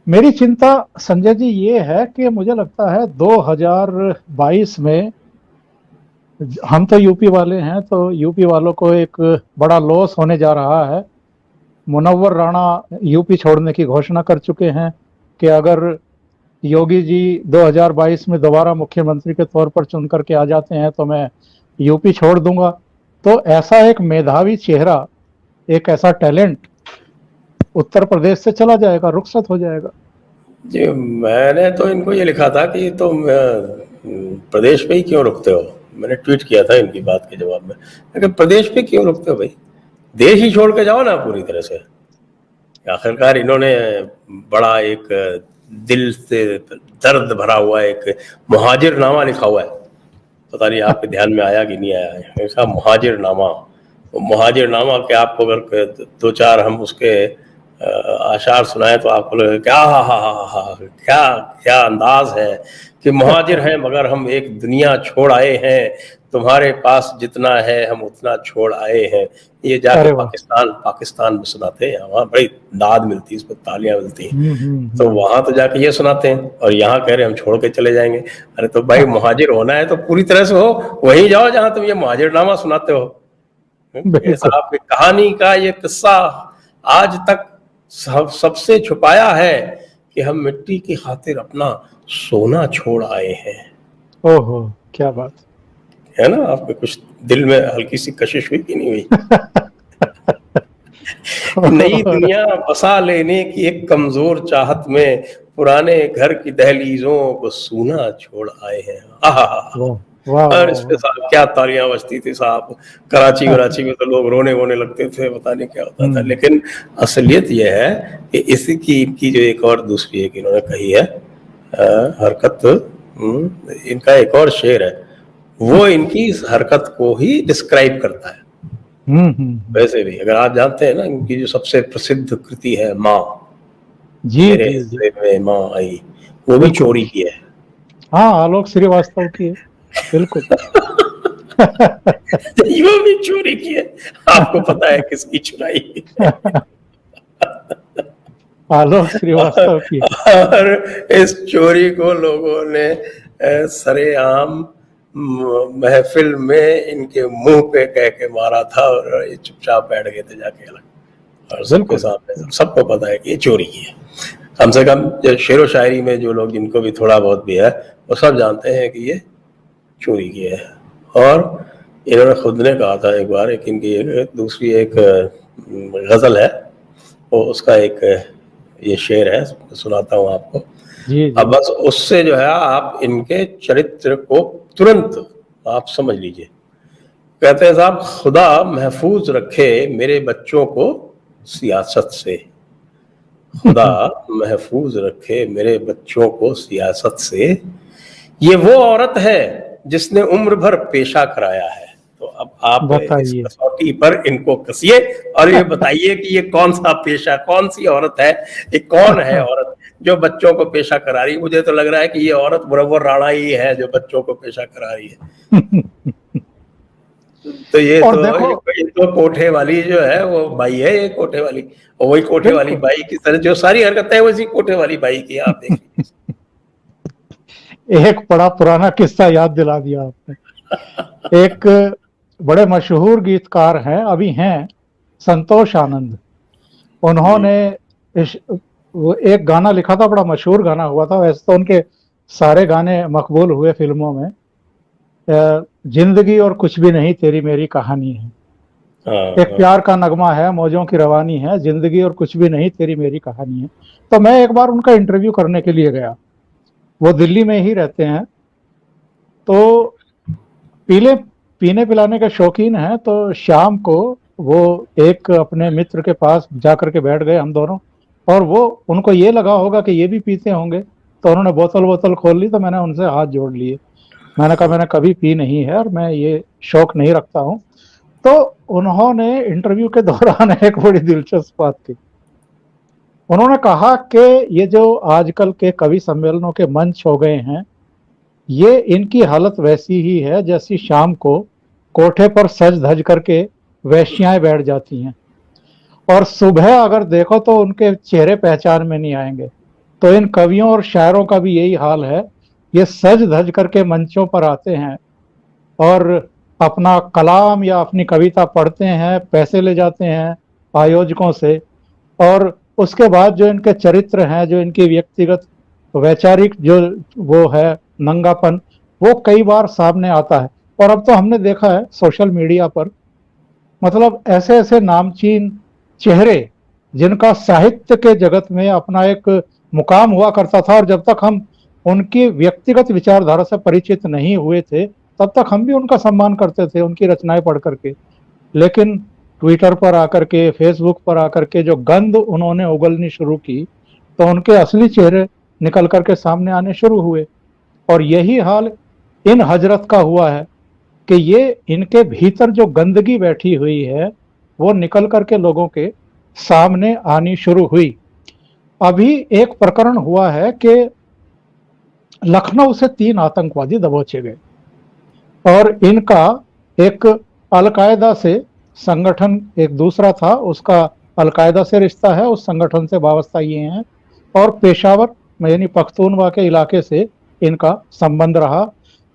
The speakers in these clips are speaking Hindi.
मेरी चिंता संजय जी ये है कि मुझे लगता है 2022 में हम तो यूपी वाले हैं, तो यूपी वालों को एक बड़ा लॉस होने जा रहा है। मुनव्वर राणा यूपी छोड़ने की घोषणा कर चुके हैं कि अगर योगी जी 2022 में दोबारा मुख्यमंत्री के तौर पर चुन करके आ जाते हैं तो मैं यूपी छोड़ दूंगा। तो ऐसा एक मेधावी चेहरा, एक ऐसा टैलेंट उत्तर प्रदेश से चला जाएगा, रुखसत हो जाएगा। जी, मैंने तो इनको ये लिखा था कि तुम प्रदेश पे ही क्यों रुकते हो। मैंने ट्वीट किया था इनकी बात के जवाब में, लेकिन प्रदेश पे क्यों रुकते हो भाई, देश ही छोड़ के जाओ ना पूरी तरह से। आखिरकार इन्होंने बड़ा एक दिल से दर्द भरा हुआ एक मुहाजिरनामा लिखा हुआ है, पता नहीं आपके ध्यान में आया कि नहीं आया है। ऐसा मुहाजिरनामा, मुहाजिरनामा के आपको अगर दो चार हम उसके आशार सुनाए तो आपको लगे क्या हा क्या क्या अंदाज है कि मुहाजिर हैं मगर हम एक दुनिया छोड़ आए हैं, तुम्हारे पास जितना है हम उतना छोड़ आए हैं। ये जाके पाकिस्तान में सुनाते हैं, वहाँ बड़ी दाद मिलती है, इस पर तालियां मिलती हैं। तो वहां तो जाके ये सुनाते हैं और यहाँ कह रहे हम छोड़ के चले जाएंगे। अरे तो भाई मुहाजिर होना है तो पूरी तरह से हो, वहीं जाओ जहां तुम ये मुहाजिरनामा सुनाते हो। साहब की कहानी का ये किस्सा आज तक सबसे छुपाया है कि हम मिट्टी की खातिर अपना सोना छोड़ आए हैं। ओहो, क्या बात है ना, आपके कुछ दिल में हल्की सी कशिश हुई कि नहीं हुई? नई दुनिया बसा लेने की एक कमजोर चाहत में पुराने घर की दहलीजों को सूना छोड़ आए हैं। और इस पे साहब क्या तालियां बजती थी साहब, कराची में तो लोग रोने वोने लगते थे, पता नहीं क्या होता था। लेकिन असलियत यह है कि इसकी इनकी जो एक और दूसरी एक इन्होंने कही है हरकत, इनका एक और शेर है, वो इनकी इस हरकत को ही डिस्क्राइब करता है। वैसे भी अगर आप जानते हैं ना, इनकी जो सबसे प्रसिद्ध कृति है माँ, मेरे हिस्से में माँ आई, वो भी चोरी की है। हाँ, आलोक श्रीवास्तव की है, बिल्कुल। वो भी चोरी की है। आपको पता है किसकी चुराई? आलोक श्रीवास्तव की। और इस चोरी को लोगों ने सरेआम महफिल में इनके मुंह पे कह के मारा था और ये चुपचाप बैठ गए थे जाके अलग, और सबके सामने सबको पता है कि ये चोरी की है। कम से कम शेरो शायरी में जो लोग, जिनको भी थोड़ा बहुत भी है, वो सब जानते हैं कि ये चोरी की है। और इन्होंने खुद ने कहा था एक बार, एक इनकी दूसरी एक गजल है, वो उसका एक ये शेर है, सुनाता हूँ आपको। अब बस उससे जो है आप इनके चरित्र को तुरंत आप समझ लीजिए। कहते हैं साहब, खुदा महफूज रखे मेरे बच्चों को सियासत से, खुदा महफूज रखे मेरे बच्चों को सियासत से, ये वो औरत है जिसने उम्र भर पेशा कराया है। तो अब आप इस कसौटी पर इनको कसिए और ये बताइए कि ये कौन सा पेशा, कौन सी औरत है, ये कौन है औरत जो बच्चों को पेशा करा रही है। मुझे तो लग रहा है कि ये औरत मुनव्वर राणा ही है जो बच्चों को पेशा करा रही है। तो ये तो कोठे वाली जो है वो बाई है, ये कोठे वाली, और वही कोठे वाली बाई की तरह जो सारी हरकतें है वैसी कोठे वाली बाई की, आप देखिए। एक बड़ा पुराना किस्सा याद दिला दिया आपने। एक बड़े मशहूर गीतकार हैं, अभी हैं, संतोष आनंद। उन्होंने एक गाना लिखा था, बड़ा मशहूर गाना हुआ था। वैसे तो उनके सारे गाने मकबूल हुए फिल्मों में। जिंदगी और कुछ भी नहीं तेरी मेरी कहानी है, एक प्यार का नगमा है, मौजों की रवानी है, जिंदगी और कुछ भी नहीं तेरी मेरी कहानी है। तो मैं एक बार उनका इंटरव्यू करने के लिए गया, वो दिल्ली में ही रहते हैं। तो पीने पिलाने के शौकीन हैं। तो शाम को वो एक अपने मित्र के पास जाकर के बैठ गए हम दोनों, और वो उनको ये लगा होगा कि ये भी पीते होंगे, तो उन्होंने बोतल खोल ली। तो मैंने उनसे हाथ जोड़ लिए, मैंने कहा मैंने कभी पी नहीं है और मैं ये शौक नहीं रखता हूँ। तो उन्होंने इंटरव्यू के दौरान एक बड़ी दिलचस्प बात की। उन्होंने कहा कि ये जो आजकल के कवि सम्मेलनों के मंच हो गए हैं, ये इनकी हालत वैसी ही है जैसी शाम को कोठे पर सज धज करके वैश्याएं बैठ जाती हैं, और सुबह अगर देखो तो उनके चेहरे पहचान में नहीं आएंगे। तो इन कवियों और शायरों का भी यही हाल है। ये सज धज करके मंचों पर आते हैं और अपना कलाम या अपनी कविता पढ़ते हैं, पैसे ले जाते हैं आयोजकों से, और उसके बाद जो इनके चरित्र हैं, जो इनकी व्यक्तिगत वैचारिक जो वो है नंगापन, वो कई बार सामने आता है। और अब तो हमने देखा है सोशल मीडिया पर, मतलब ऐसे ऐसे नामचीन चेहरे जिनका साहित्य के जगत में अपना एक मुकाम हुआ करता था, और जब तक हम उनकी व्यक्तिगत विचारधारा से परिचित नहीं हुए थे तब तक हम भी उनका सम्मान करते थे उनकी रचनाएं पढ़ करके। लेकिन ट्विटर पर आकर के, फेसबुक पर आकर के जो गंद उन्होंने उगलनी शुरू की, तो उनके असली चेहरे निकल करके सामने आने शुरू हुए। और यही हाल इन हजरत का हुआ है कि ये इनके भीतर जो गंदगी बैठी हुई है वो निकल करके लोगों के सामने आनी शुरू हुई। अभी एक प्रकरण हुआ है कि लखनऊ से 3 आतंकवादी दबोचे गए और इनका एक अलकायदा से संगठन एक दूसरा था, उसका अलकायदा से रिश्ता है, उस संगठन से वाबस्ता ये हैं, और पेशावर यानी पख्तूनवा के इलाके से इनका संबंध रहा।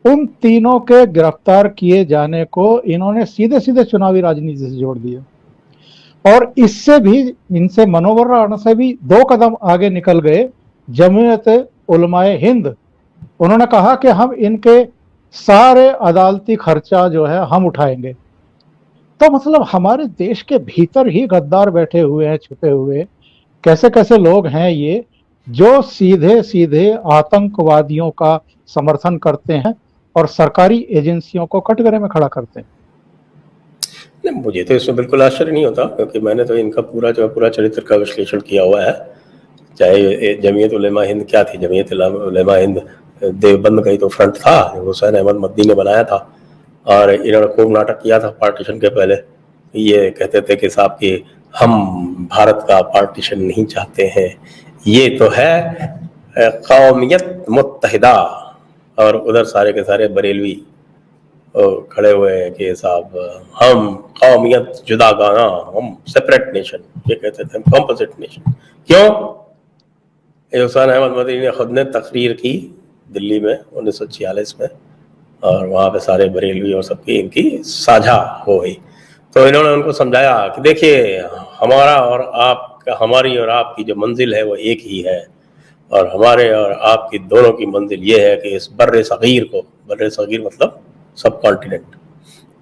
उन तीनों के गिरफ्तार किए जाने को इन्होंने सीधे सीधे चुनावी राजनीति से जोड़ दिया, और इससे भी, इनसे मनोवरण से भी 2 कदम आगे निकल गए जमीयत उलमाए हिंद। उन्होंने कहा कि हम इनके सारे अदालती खर्चा जो है हम उठाएंगे। तो मतलब हमारे देश के भीतर ही गद्दार बैठे हुए हैं, छुपे हुए। कैसे कैसे लोग हैं ये जो सीधे सीधे आतंकवादियों का समर्थन करते हैं और सरकारी एजेंसियों को कटघरे में खड़ा करते हैं। नहीं, मुझे तो इसमें बिल्कुल आश्चर्य नहीं होता, क्योंकि मैंने तो इनका पूरा चरित्र का विश्लेषण किया हुआ है। चाहे जमीयत उलेमा हिंद क्या थी, जमीयत उलेमा हिंद देवबंद का ही तो फ्रंट था जो हुसैन अहमद मदनी ने बनाया था, और इन्होंने खूब नाटक किया था पार्टीशन के पहले। ये कहते थे कि साहब कि हम भारत का पार्टीशन नहीं चाहते हैं, ये तो है कौमियत मुत्तहिदा, और उधर सारे के सारे बरेलवी खड़े हुए हैं कि साहब हम कौमियत जुदागाना, हम सेपरेट नेशन, ये कहते थे कॉम्पोजिट नेशन। क्यों? हुसैन अहमद मदनी ने खुद ने तकरीर की दिल्ली में 1946 में, और वहाँ पे सारे बरेलवी और सबकी इनकी साझा हो गई। तो इन्होंने उनको समझाया कि देखिए हमारी और आपकी जो मंजिल है वो एक ही है, और हमारे और आपकी दोनों की मंजिल ये है कि इस बर्रे सगीर को, बर्रे सगीर मतलब सब कॉन्टिनेंट,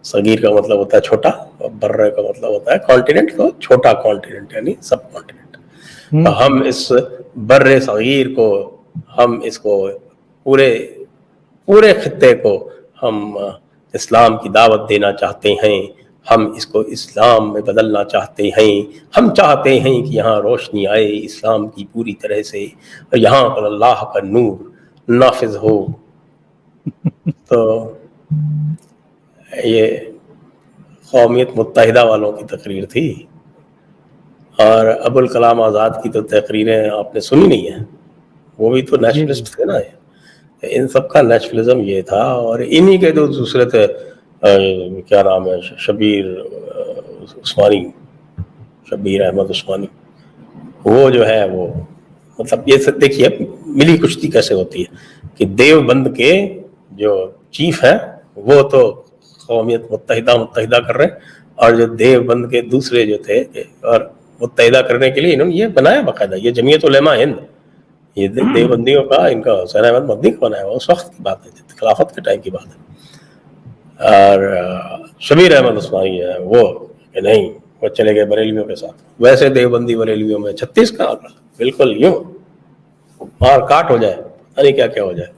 सगीर का मतलब होता है छोटा और बर्रे का मतलब होता है कॉन्टिनेंट, तो छोटा कॉन्टिनेंट यानी सब कॉन्टिनेंट। तो हम इस बर्रे सगीर को, हम इसको पूरे खित्ते को हम इस्लाम की दावत देना चाहते हैं, हम इसको इस्लाम में बदलना चाहते हैं, हम चाहते हैं कि यहाँ रोशनी आए इस्लाम की पूरी तरह से, और यहाँ पर अल्लाह का नूर नाफिज हो। तो ये कौमियत मुत्तहिदा वालों की तकरीर थी। और अबुल कलाम आज़ाद की तो तकरीरें आपने सुनी नहीं है, वो भी तो नेशनलिस्ट थे ना। इन सब का नेशनलिज्म ये था। और इन्हीं के जो दूसरे थे, क्या नाम है, शबीर अहमद उस्मानी, वो जो है वो मतलब ये देखिए मिली कुश्ती कैसे होती है कि देवबंद के जो चीफ हैं वो तो कौमियत मुत्तहिदा कर रहे हैं, और जो देवबंद के दूसरे जो थे, और मुत्तहिदा करने के लिए इन्होंने ये बनाया बाकायदा, ये जमीयत उलेमा हिंद, ये देवबंदियों का, इनका हुसैन अहमद मदनी का बनाया हुआ, उस वक्त की बात है, खिलाफत के टाइम की बात है। और शबीर अहमद उस्मानी है वो कि नहीं, वो चले गए बरेलवियों के साथ। वैसे देवबंदी बरेलवियों में 36 का बिल्कुल यूं मार काट हो जाए, अरे क्या क्या हो जाए,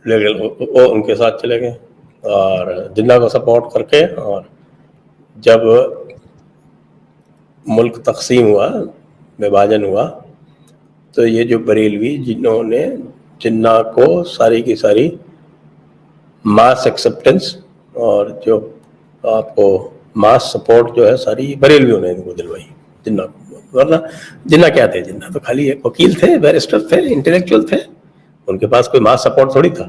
लेकिन वो उनके साथ चले गए और जिन्ना को सपोर्ट करके। और जब मुल्क तकसीम हुआ, विभाजन हुआ, तो ये जो बरेलवी जिन्होंने जिन्ना को सारी की सारी मास एक्सेप्टेंस और जो आपको मास सपोर्ट जो है सारी बरेलवियों ने इनको दिलवाई जिन्ना को। वरना जिन्ना क्या थे, जिन्ना तो खाली एक वकील थे, बैरिस्टर थे, इंटेलेक्चुअल थे, उनके पास कोई मास सपोर्ट थोड़ी था।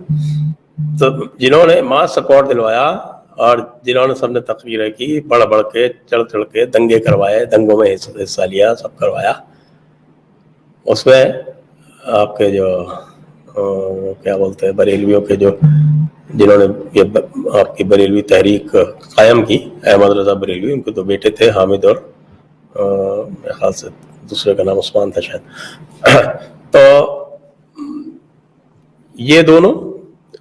तो जिन्होंने मास सपोर्ट दिलवाया और जिन्होंने सबने तकरीरें की, बढ़ के चढ़ के दंगे करवाए, दंगों में हिस्सा लिया, सब करवाया, उसमें आपके जो क्या बोलते हैं बरेलवियों के जो जिन्होंने ये आपकी बरेलवी तहरीक कायम की, अहमद रजा बरेलवी, उनके दो बेटे थे, हामिद और मेरे ख्याल से दूसरे का नाम उस्मान था शायद। तो ये दोनों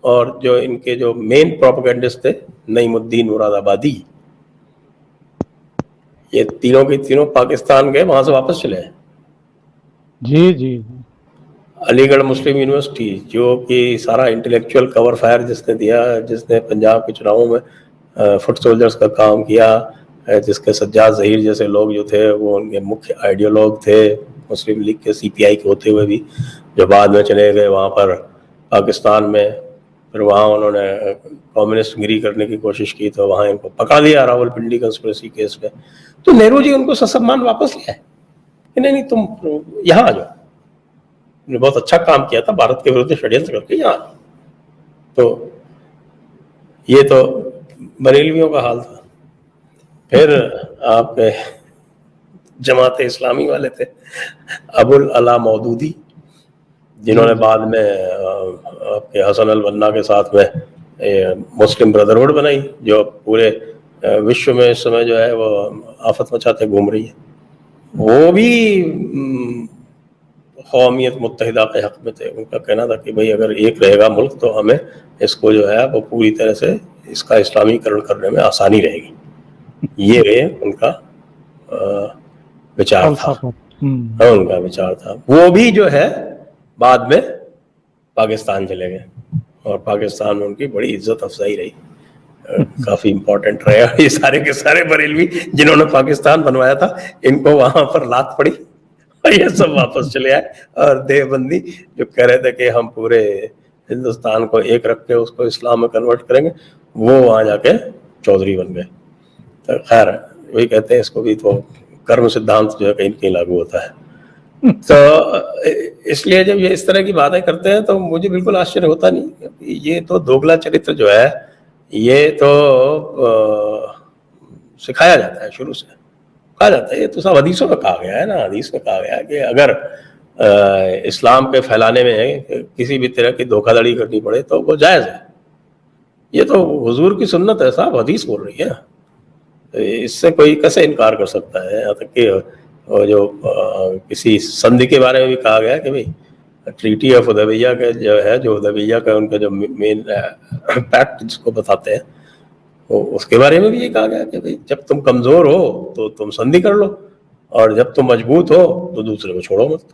और जो इनके जो मेन प्रोपेगेंडिस्ट थे नईमुद्दीन मुरादाबादी, ये तीनों के तीनों पाकिस्तान गए, वहां से वापस चले आए। जी जी। अलीगढ़ मुस्लिम यूनिवर्सिटी जो कि सारा इंटेलेक्चुअल कवर फायर जिसने दिया, जिसने पंजाब के चुनावों में फुट सोल्जर्स का काम किया, जिसके सज्जाद ज़हीर जैसे लोग जो थे वो उनके मुख्य आइडियोलॉग थे मुस्लिम लीग के, CPI के होते हुए भी, जो बाद में चले गए वहाँ पर पाकिस्तान में, फिर वहाँ उन्होंने कम्युनिस्ट गिरी करने की कोशिश की तो वहाँ इनको पकड़ा लिया रावलपिंडी कंस्पिरेसी केस में। तो नेहरू जी उनको ससम्मान वापस लिया है कि नहीं तुम यहाँ आ जाओ, ने बहुत अच्छा काम किया था, भारत के विरुद्ध षड्यंत्र करके यहाँ। तो ये तो बरेलवियों का हाल था। फिर आपके जमात इस्लामी वाले थे अबुल अला मौदूदी, जिन्होंने बाद में आपके हसन अल बन्ना के साथ में मुस्लिम ब्रदरहुड बनाई, जो पूरे विश्व में इस समय जो है वो आफत मचाते घूम रही है। वो भी कौमियत मुत्तहिदा के हक में थे। उनका कहना था कि भाई अगर एक रहेगा मुल्क तो हमें इसको जो है वो पूरी तरह से इसका इस्लामीकरण करने में आसानी रहेगी। ये रहे उनका विचार था। उनका विचार था। वो भी जो है बाद में पाकिस्तान चले गए और पाकिस्तान में उनकी बड़ी इज्जत अफजाई रही, काफी इंपॉर्टेंट रहे। ये सारे के सारे बरेलवी जिन्होंने पाकिस्तान बनवाया था, इनको वहां पर लात पड़ी और ये सब वापस चले आए। और देवबंदी जो कह रहे थे कि हम पूरे हिंदुस्तान को एक रख के उसको इस्लाम में कन्वर्ट करेंगे, वो वहां जाके चौधरी बन गए। तो खैर वही कहते हैं इसको भी तो कर्म सिद्धांत जो है कहीं कहीं लागू होता है। तो इसलिए जब ये इस तरह की बातें करते हैं तो मुझे बिल्कुल आश्चर्य होता नहीं। ये तो दोगला चरित्र जो है ये तो सिखाया जाता है, शुरू से कहा जाता है। ये तो सब हदीसों में कहा गया है ना, हदीस में कहा गया है कि अगर इस्लाम के फैलाने में किसी भी तरह की धोखाधड़ी करनी पड़े तो वो जायज़ है। ये तो हुजूर की सुन्नत है साहब, हदीस बोल रही है, इससे कोई कैसे इनकार कर सकता है। यहाँ तक कि जो किसी संधि के बारे में भी कहा गया कि भाई ट्रीटी ऑफ हुदैबिया के जो है, जो हुदैबिया का उनका जो मेन पैक्ट जिसको बताते हैं, तो उसके बारे में भी ये कहा गया कि भाई जब तुम कमज़ोर हो तो तुम संधि कर लो और जब तुम मजबूत हो तो दूसरे को छोड़ो मत।